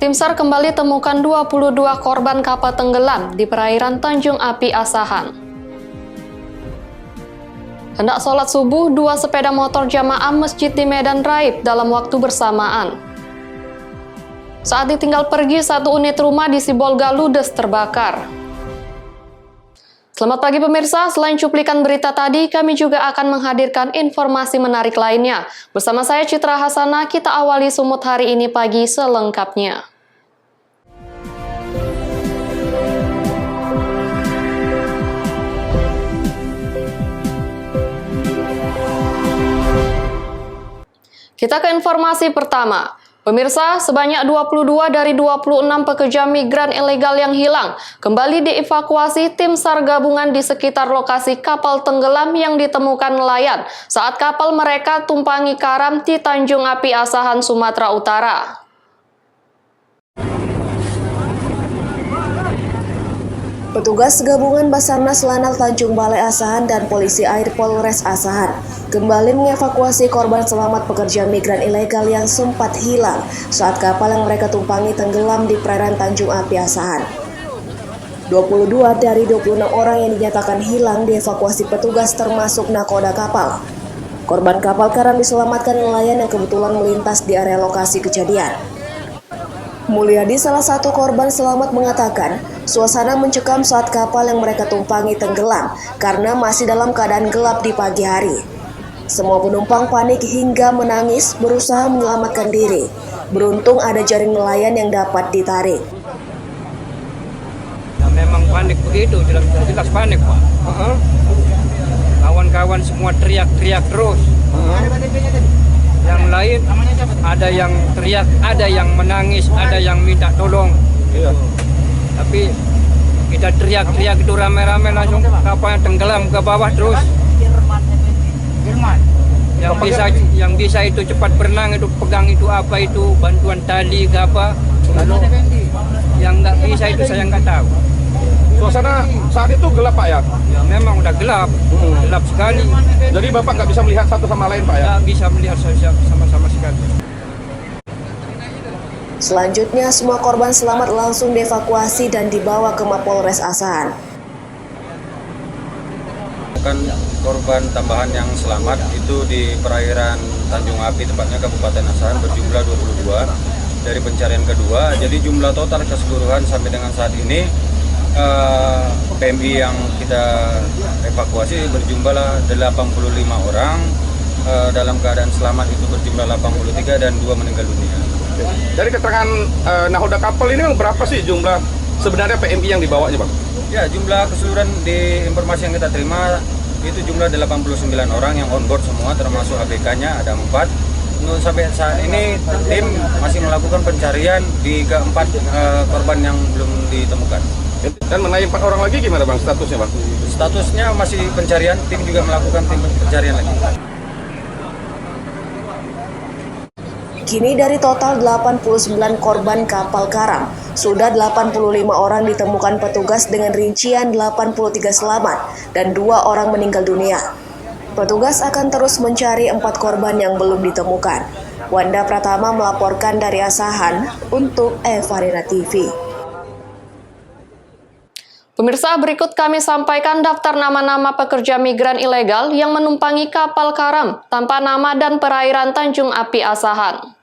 Tim SAR kembali temukan 22 korban kapal tenggelam di perairan Tanjung Api Asahan. Hendak sholat subuh, 2 sepeda motor jamaah masjid di Medan Raib dalam waktu bersamaan. Saat ditinggal pergi, 1 unit rumah di Sibolga ludes terbakar. Selamat pagi pemirsa, selain cuplikan berita tadi, kami juga akan menghadirkan informasi menarik lainnya. Bersama saya Citra Hasana, kita awali Sumut hari ini pagi selengkapnya. Kita ke informasi pertama. Pemirsa, sebanyak 22 dari 26 pekerja migran ilegal yang hilang kembali dievakuasi tim SAR gabungan di sekitar lokasi kapal tenggelam yang ditemukan nelayan saat kapal mereka tumpangi karam di Tanjung Api Asahan, Sumatera Utara. Petugas gabungan Basarnas Lanal Tanjung Balai Asahan dan Polisi Air Polres Asahan kembali mengevakuasi korban selamat pekerja migran ilegal yang sempat hilang saat kapal yang mereka tumpangi tenggelam di perairan Tanjung Api Asahan. 22 dari 26 orang yang dinyatakan hilang dievakuasi petugas termasuk nakoda kapal. Korban kapal karam diselamatkan nelayan yang kebetulan melintas di area lokasi kejadian. Mulyadi, salah satu korban selamat, mengatakan suasana mencekam saat kapal yang mereka tumpangi tenggelam karena masih dalam keadaan gelap di pagi hari. Semua penumpang panik hingga menangis berusaha menyelamatkan diri. Beruntung ada jaring nelayan yang dapat ditarik. Ya, memang panik begitu, jelas panik Pak. Kawan-kawan semua teriak-teriak terus. Yang lain ada yang teriak, ada yang menangis, ada yang minta tolong. Iya. Tapi kita teriak-teriak itu rame-rame langsung kapalnya tenggelam ke bawah terus. Yang bisa itu cepat berenang, itu pegang itu apa itu bantuan tali ke apa. Lalu yang nggak bisa itu saya nggak tahu. Suasana saat itu gelap Pak ya? Ya memang udah gelap, gelap sekali. Jadi Bapak nggak bisa melihat satu sama lain Pak ya? Nggak bisa melihat sama-sama sekali. Selanjutnya, semua korban selamat langsung dievakuasi dan dibawa ke Mapolres Asahan. Korban tambahan yang selamat itu di perairan Tanjung Api, tepatnya Kabupaten Asahan, berjumlah 22 dari pencarian kedua. Jadi jumlah total keseluruhan sampai dengan saat ini PMI yang kita evakuasi berjumlah 85 orang, dalam keadaan selamat itu berjumlah 83 dan 2 meninggal dunia. Dari keterangan nahoda kapal ini berapa sih jumlah sebenarnya PMI yang dibawanya Bang? Ya, jumlah keseluruhan di informasi yang kita terima itu jumlah 89 orang yang on board semua, termasuk ABK-nya ada 4. Sampai saat ini tim masih melakukan pencarian di keempat korban yang belum ditemukan. Dan mengenai 4 orang lagi gimana Bang statusnya Bang? Statusnya masih pencarian, tim juga melakukan tim pencarian lagi. Kini dari total 89 korban kapal karam, sudah 85 orang ditemukan petugas dengan rincian 83 selamat dan 2 orang meninggal dunia. Petugas akan terus mencari 4 korban yang belum ditemukan. Wanda Pratama melaporkan dari Asahan untuk Evarina TV. Pemirsa, berikut kami sampaikan daftar nama-nama pekerja migran ilegal yang menumpangi kapal karam tanpa nama dan perairan Tanjung Api Asahan.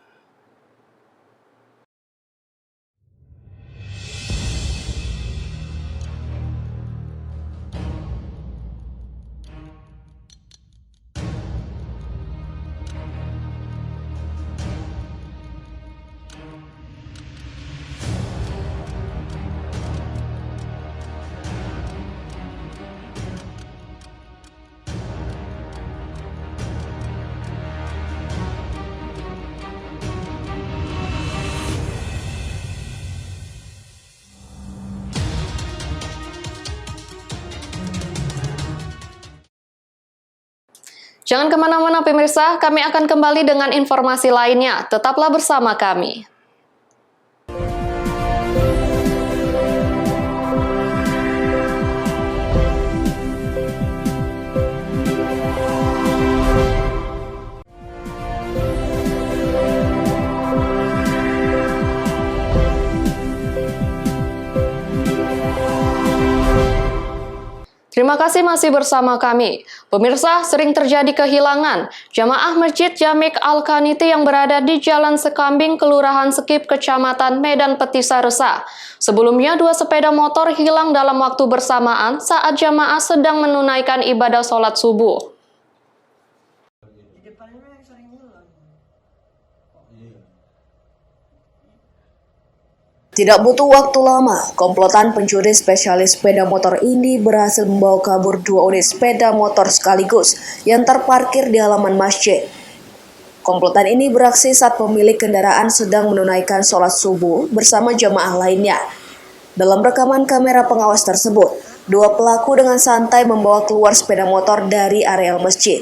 Jangan kemana-mana pemirsa, kami akan kembali dengan informasi lainnya. Tetaplah bersama kami. Terima kasih masih bersama kami. Pemirsa, sering terjadi kehilangan jamaah Masjid Jamik Al-Kaniti yang berada di Jalan Sekambing, Kelurahan Sekip, Kecamatan Medan Petisa Resah. Sebelumnya, 2 sepeda motor hilang dalam waktu bersamaan saat jamaah sedang menunaikan ibadah sholat subuh. Tidak butuh waktu lama, komplotan pencuri spesialis sepeda motor ini berhasil membawa kabur 2 unit sepeda motor sekaligus yang terparkir di halaman masjid. Komplotan ini beraksi saat pemilik kendaraan sedang menunaikan sholat subuh bersama jamaah lainnya. Dalam rekaman kamera pengawas tersebut, 2 pelaku dengan santai membawa keluar sepeda motor dari areal masjid.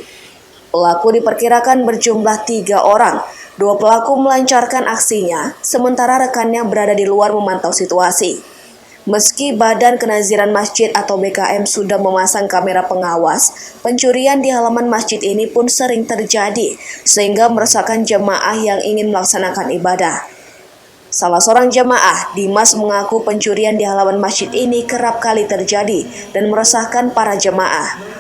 Pelaku diperkirakan berjumlah 3 orang. 2 pelaku melancarkan aksinya, sementara rekannya berada di luar memantau situasi. Meski Badan Kenaziran Masjid atau BKM sudah memasang kamera pengawas, pencurian di halaman masjid ini pun sering terjadi, sehingga meresahkan jemaah yang ingin melaksanakan ibadah. Salah seorang jemaah, Dimas, mengaku pencurian di halaman masjid ini kerap kali terjadi dan meresahkan para jemaah.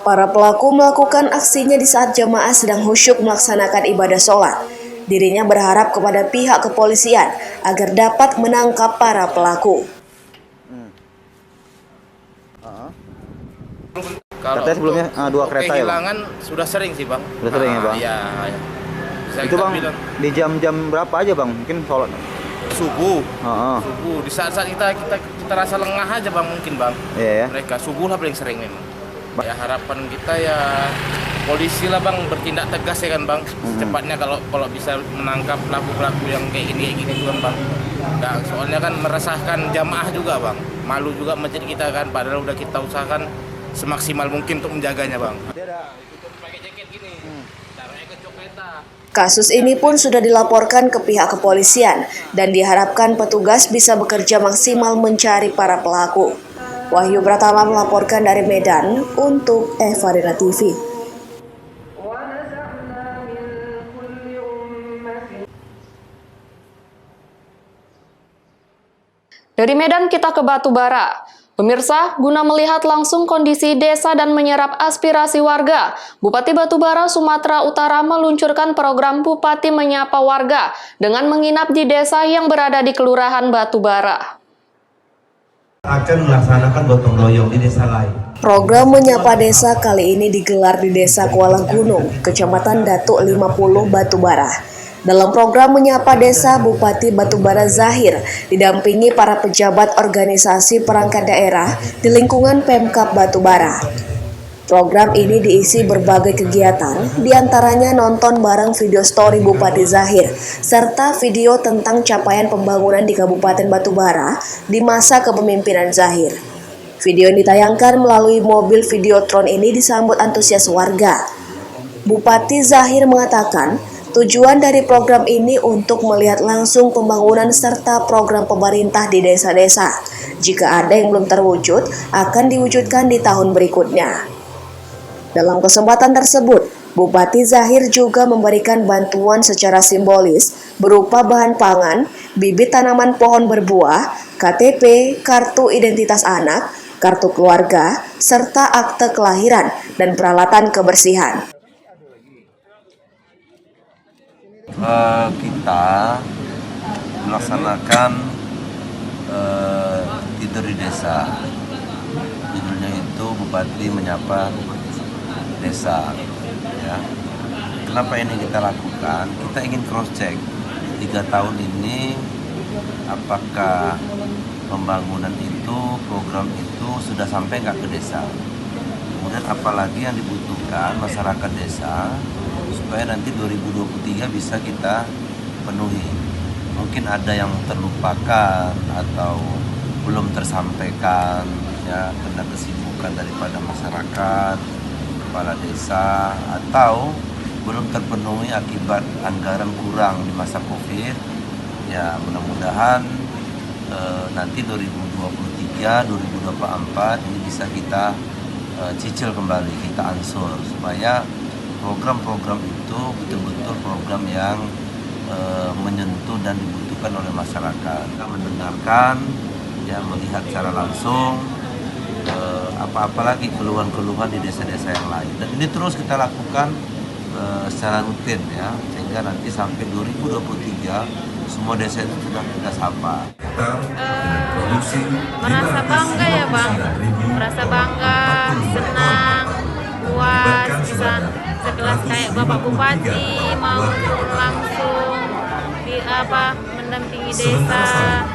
Para pelaku melakukan aksinya di saat jemaah sedang khusyuk melaksanakan ibadah sholat. Dirinya berharap kepada pihak kepolisian agar dapat menangkap para pelaku. Katanya sebelumnya 2 kereta ya, Bang? Kehilangan sudah sering sih, Bang. Sudah sering ya, Bang? Iya. Itu, Bang, di jam-jam berapa aja, Bang? Mungkin sholat Subuh. Subuh. Di saat-saat kita rasa lengah aja, Bang, mungkin, Bang. Iya ya. Mereka subuh lah paling sering memang. Ya harapan kita ya polisi lah, Bang, bertindak tegas ya kan, Bang. Secepatnya kalau bisa menangkap pelaku-pelaku yang kayak gini juga, Bang. Nah, soalnya kan meresahkan jamaah juga, Bang. Malu juga masjid kita kan, padahal udah kita usahakan semaksimal mungkin untuk menjaganya, Bang. Pakai jaket gini. Taruhnya ke coketa. Kasus ini pun sudah dilaporkan ke pihak kepolisian dan diharapkan petugas bisa bekerja maksimal mencari para pelaku. Wahyu Pratama melaporkan dari Medan untuk Evarina TV. Dari Medan kita ke Batubara. Pemirsa, guna melihat langsung kondisi desa dan menyerap aspirasi warga, Bupati Batubara, Sumatera Utara meluncurkan program Bupati Menyapa Warga dengan menginap di desa yang berada di Kelurahan Batubara. Akan melaksanakan gotong royong di desa lain. Program Menyapa Desa kali ini digelar di Desa Kuala Gunung, Kecamatan Datuk 50, Batubara. Dalam program Menyapa Desa, Bupati Batubara Zahir didampingi para pejabat organisasi perangkat daerah di lingkungan Pemkab Batubara. Program ini diisi berbagai kegiatan, diantaranya nonton bareng video story Bupati Zahir, serta video tentang capaian pembangunan di Kabupaten Batubara di masa kepemimpinan Zahir. Video yang ditayangkan melalui mobil Videotron ini disambut antusias warga. Bupati Zahir mengatakan, tujuan dari program ini untuk melihat langsung pembangunan serta program pemerintah di desa-desa. Jika ada yang belum terwujud, akan diwujudkan di tahun berikutnya. Dalam kesempatan tersebut, Bupati Zahir juga memberikan bantuan secara simbolis berupa bahan pangan, bibit tanaman pohon berbuah, KTP, kartu identitas anak, kartu keluarga, serta akte kelahiran dan peralatan kebersihan. Kita melaksanakan tidur di desa. Judulnya itu Bupati Menyapa Desa. Ya. Kenapa ini kita lakukan? Kita ingin cross check 3 tahun ini apakah pembangunan itu, program itu sudah sampai nggak ke desa. Kemudian apalagi yang dibutuhkan masyarakat desa supaya nanti 2023 bisa kita penuhi. Mungkin ada yang terlupakan atau belum tersampaikan ya karena kesibukan daripada masyarakat, kepala desa, atau belum terpenuhi akibat anggaran kurang di masa Covid. Ya mudah-mudahan nanti 2023, 2024 ini bisa kita cicil kembali, kita ansur supaya program-program itu betul-betul program yang menyentuh dan dibutuhkan oleh masyarakat. Kita mendengarkan, ya melihat secara langsung apa-apa lagi keluhan-keluhan di desa-desa yang lain. Dan ini terus kita lakukan secara rutin ya, sehingga nanti sampai 2023 semua desa itu sudah kita sapa. Merasa bangga ya Bang, merasa bangga, senang, puas, bisa sekelas kayak Bapak Bupati mau langsung mendampingi desa,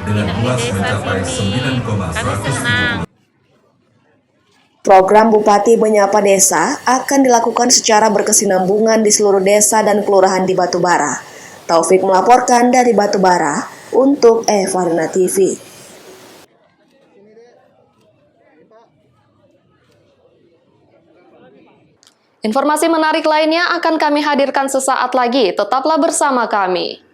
di desa sini, kami senang. Program Bupati Menyapa Desa akan dilakukan secara berkesinambungan di seluruh desa dan kelurahan di Batubara. Taufik melaporkan dari Batubara untuk Evarina TV. Informasi menarik lainnya akan kami hadirkan sesaat lagi. Tetaplah bersama kami.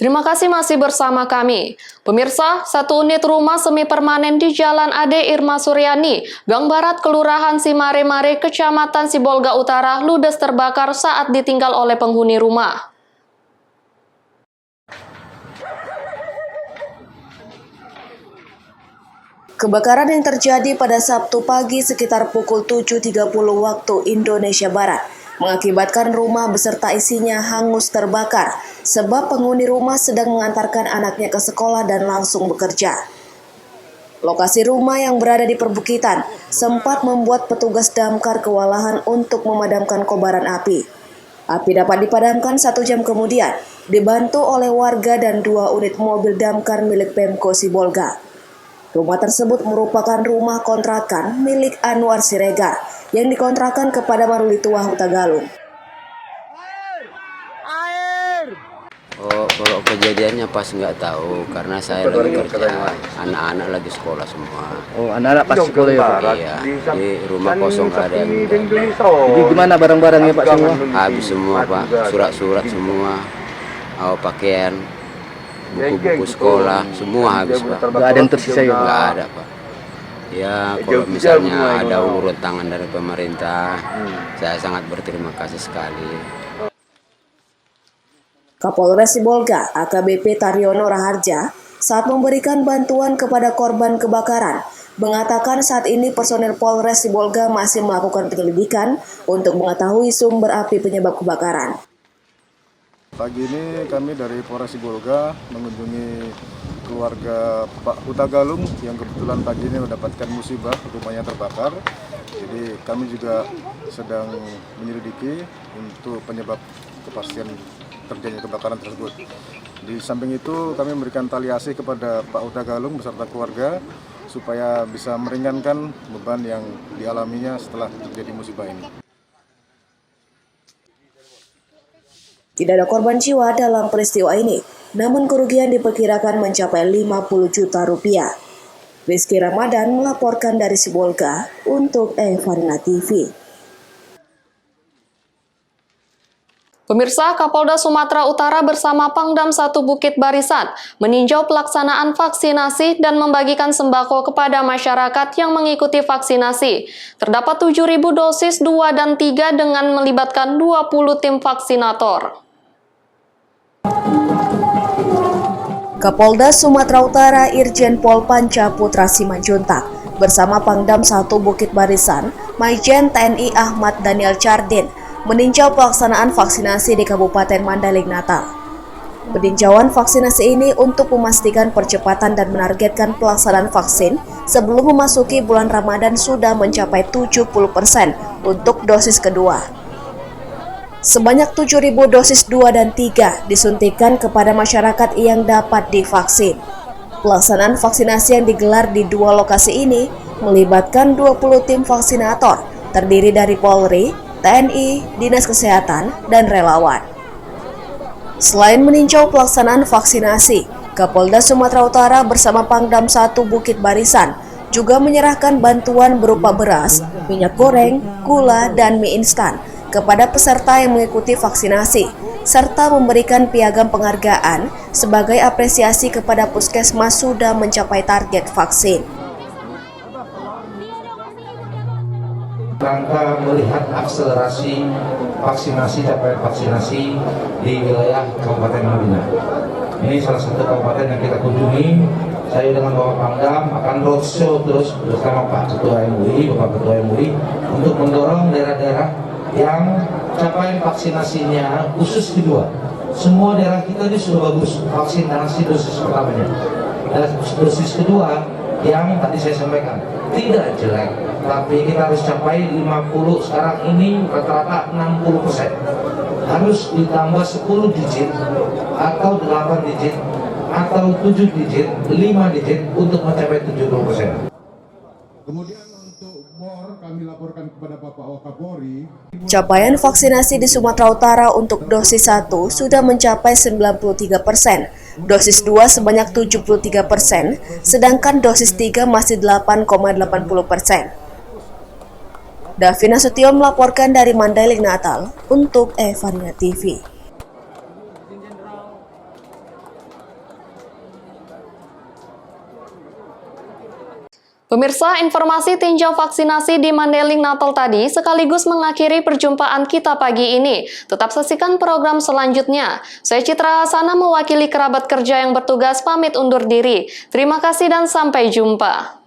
Terima kasih masih bersama kami. Pemirsa, satu unit rumah semi permanen di Jalan Ade Irma Suryani, Gang Barat, Kelurahan Simare-Mare, Kecamatan Sibolga Utara, ludes terbakar saat ditinggal oleh penghuni rumah. Kebakaran yang terjadi pada Sabtu pagi sekitar pukul 7.30 waktu Indonesia Barat mengakibatkan rumah beserta isinya hangus terbakar sebab penghuni rumah sedang mengantarkan anaknya ke sekolah dan langsung bekerja. Lokasi rumah yang berada di perbukitan sempat membuat petugas damkar kewalahan untuk memadamkan kobaran api. Api dapat dipadamkan 1 jam kemudian, dibantu oleh warga dan 2 unit mobil damkar milik Pemko Sibolga. Rumah tersebut merupakan rumah kontrakan milik Anwar Siregar yang dikontrakan kepada Marulituah Huta Galung. Oh, kalau kejadiannya pas nggak tahu karena saya lagi kerja, anak-anak lagi sekolah semua. Oh, anak-anak pas sekolah ya Pak? Iya, di rumah kosong nggak ada yang Jadi gimana barang-barangnya Pak semua? habis semua Pak, surat-surat semua, pakaian, buku-buku sekolah, semua habis Pak. Nggak ada yang tersisa ya? Nggak ada Pak. Ya kalau misalnya ada uluran tangan dari pemerintah, saya sangat berterima kasih sekali. Kapolres Sibolga, AKBP Taryono Raharja, saat memberikan bantuan kepada korban kebakaran, mengatakan saat ini personel Polres Sibolga masih melakukan penyelidikan untuk mengetahui sumber api penyebab kebakaran. Pagi ini kami dari Polres Sibolga mengunjungi keluarga Pak Huta Galung yang kebetulan pagi ini mendapatkan musibah, rumahnya terbakar. Jadi kami juga sedang menyelidiki untuk penyebab kepastian terjadinya kebakaran tersebut. Di samping itu kami memberikan tali asih kepada Pak Huta Galung beserta keluarga supaya bisa meringankan beban yang dialaminya setelah terjadi musibah ini. Tidak ada korban jiwa dalam peristiwa ini, namun kerugian diperkirakan mencapai 50 juta rupiah. Rizky Ramadan melaporkan dari Sibolga untuk Evarina TV. Pemirsa, Kapolda Sumatera Utara bersama Pangdam 1 Bukit Barisan meninjau pelaksanaan vaksinasi dan membagikan sembako kepada masyarakat yang mengikuti vaksinasi. Terdapat 7.000 dosis 2 dan 3 dengan melibatkan 20 tim vaksinator. Kapolda Sumatera Utara Irjen Pol Panca Putra Simanjuntak bersama Pangdam 1 Bukit Barisan, Maijen TNI Ahmad Daniel Chardin meninjau pelaksanaan vaksinasi di Kabupaten Mandailing Natal. Peninjauan vaksinasi ini untuk memastikan percepatan dan menargetkan pelaksanaan vaksin sebelum memasuki bulan Ramadan sudah mencapai 70% untuk dosis kedua. Sebanyak 7.000 dosis 2 dan 3 disuntikan kepada masyarakat yang dapat divaksin. Pelaksanaan vaksinasi yang digelar di 2 lokasi ini melibatkan 20 tim vaksinator terdiri dari Polri, TNI, Dinas Kesehatan, dan relawan. Selain meninjau pelaksanaan vaksinasi, Kapolda Sumatera Utara bersama Pangdam 1 Bukit Barisan juga menyerahkan bantuan berupa beras, minyak goreng, gula, dan mie instan kepada peserta yang mengikuti vaksinasi, serta memberikan piagam penghargaan sebagai apresiasi kepada puskesmas sudah mencapai target vaksin. Rangka melihat akselerasi vaksinasi, capaian vaksinasi di wilayah Kabupaten Madinah. Ini salah satu kabupaten yang kita kunjungi. Saya dengan Bapak Pangdam akan roadshow terus bersama Pak Ketua MUI, Bapak Ketua MUI, untuk mendorong daerah-daerah yang capaian vaksinasinya khusus kedua. Semua daerah kita ini sudah bagus vaksinasi dosis pertamanya. Dan dosis kedua yang tadi saya sampaikan tidak jelek, tapi kita harus capai 50, sekarang ini rata-rata 60%. Harus ditambah 10 digit atau 8 digit atau 7 digit, 5 digit untuk mencapai 70%. Kemudian untuk BOR kami laporkan kepada Bapak Wakapolri. Capaian vaksinasi di Sumatera Utara untuk dosis 1 sudah mencapai 93%, dosis 2 sebanyak 73%, sedangkan dosis 3 masih 8,80%. Davina Sutio melaporkan dari Mandailing Natal untuk Evaria TV. Pemirsa, informasi tinjau vaksinasi di Mandailing Natal tadi sekaligus mengakhiri perjumpaan kita pagi ini. Tetap saksikan program selanjutnya. Saya Citra Hasana mewakili kerabat kerja yang bertugas pamit undur diri. Terima kasih dan sampai jumpa.